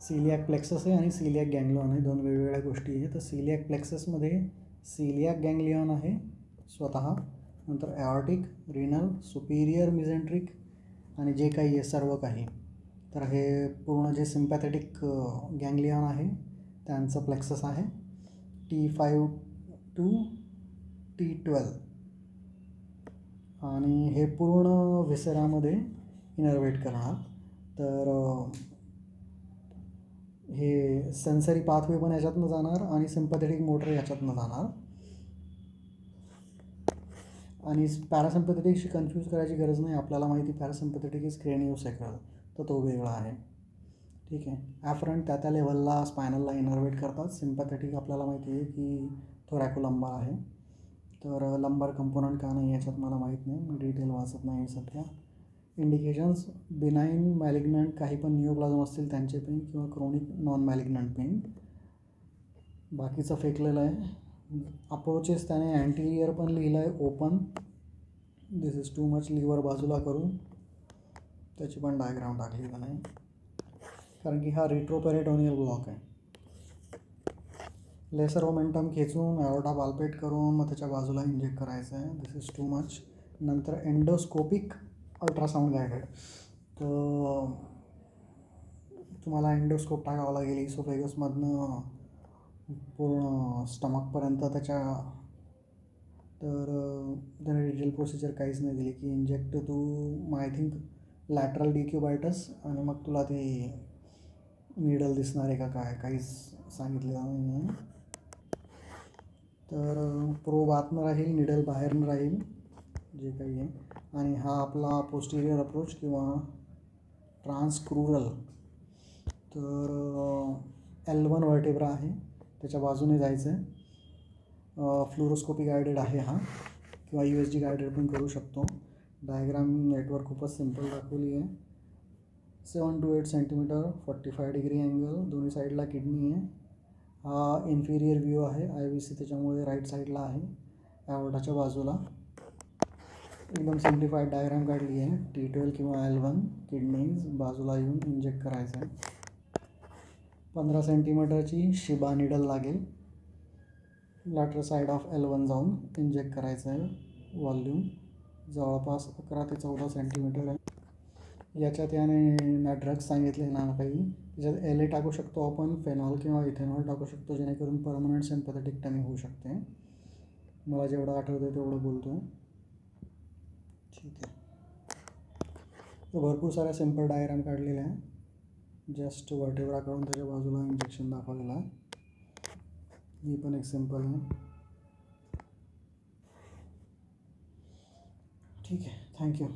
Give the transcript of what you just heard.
सिलियाक plexus आहे आणि सिलियाक गँग्लिऑन आहे, दोन वेगवेगळ्या गोष्टी आहे. तर सिलियाक प्लेक्ससमध्ये सिलियाक गँग्लिऑन आहे स्वतः, नंतर ॲऑर्टिक, रिनल, सुपिरियर मिझेंट्रिक आणि जे काही आहे सर्व काही. तर हे पूर्ण जे सिम्पॅथेटिक गँग्लिऑन आहे त्यांचं प्लेक्सस आहे T5 to T12 आणि हे पूर्ण व्हिसेरामध्ये इनर्वेट करणार. तर हे सेन्सरी पाथवे पण याच्यातनं जाणार आणि सिम्पॅथेटिक मोटर याच्यातनं जाणार. आणि पॅरासिम्पॅथेटिकशी कन्फ्यूज करायची गरज नाही, आपल्याला माहिती पॅरासिम्पॅथेटिक इज क्रेनियोसॅक्रल, तर तो वेगळा आहे. ठीक आहे. ॲफरंट त्या लेवलला स्पायनलला इनर्वेट करतात. सिम्पॅथेटिक आपल्याला माहिती आहे की थोरॅकोलंबार आहे. तर लंबार कंपोनंट का नाही याच्यात मला माहीत नाही, मी डिटेल वाचत नाही सध्या. इंडिकेशन्स बिनाईन मॅलिग्नंट काही पण निओप्लाझम असतील त्यांचे पेन किंवा क्रोनिक नॉन मॅलिग्नंट पेन. बाकीचं फेकलेलं आहे. अप्रोचेस त्याने अँटिरियर पण लिहिलं आहे open, this is too much, liver बाजूला करून त्याची पण डायग्राम टाकली त्याने, कारण की हा रिट्रोपेरिटोनियल ब्लॉक आहे. लेसर मोमेंटम खेचून ॲओर्टा पाल्पेट करून मग त्याच्या बाजूला इंजेक्ट करायचं आहे, दिस इज टू मच. नंतर एंडोस्कोपिक अल्ट्रासाऊंड गायडेड, तर तुम्हाला एंडोस्कोप टाकावं लागेल इसोफेगसमधनं पूर्ण स्टमकपर्यंत त्याच्या. तर त्याने डिटेल प्रोसिजर काहीच नाही दिली की इंजेक्ट तू आय थिंक लॅटरल डिक्युबायटस आणि मग तुला ती निडल दिसणार आहे का काय, काहीच सांगितलेलं नाही आहे. तर प्रोब आतनं राहील, निडल बाहेरनं राहील, जे काही आहे. आणि हा आपला पोस्टिरियर अप्रोच किंवा ट्रान्सक्रुरल. तर L1 व्हर्टेब्रा आहे, त्याच्या बाजूने जायचं आहे. फ्लोरोस्कोपी गायडेड आहे हा, किंवा USG गायडेड पण करू शकतो. डायग्राम नेटवर्क खूपच सिम्पल दाखवली आहे. 7 to 8 सेंटीमीटर, 45 डिग्री अँगल, दोन्ही साईडला किडनी आहे. हा इन्फिरियर व्ह्यू आहे, IVC त्याच्यामुळे राईट साईडला आहे ॲओर्टाच्या बाजूला. एकदम सिम्प्लिफाईड डायग्राम काढली आहे. T12 किंवा L1 किडनीज बाजूला येऊन इंजेक्ट करायचं आहे. 15 सेंटीमीटरची शिबा निडल लागेल, लॅटर साईड ऑफ L1 जाऊन इंजेक्ट करायचं आहे. व्हॉल्यूम जवळपास 11 ते 14 सेंटीमीटर आहे. याच्यात याने ना ड्रग्स सांगितले ना काही. त्याच्यात LA टाकू शकतो आपण, फेनॉल किंवा इथेनॉल टाकू शकतो, जेणेकरून परमनंट सिम्पॅथेटिक्टमी होऊ शकते. मला जेवढं आठवतं तेवढं बोलतो आहे. ठीक आहे. तर भरपूर साऱ्या सिम्पल डायग्राम काढलेल्या आहे. जस्ट व्हर्टेब्रा काढून त्याच्या बाजूला इंजेक्शन दाखवलेलं आहे. ही पण एक सिम्पल आहे. ठीक आहे, थँक्यू.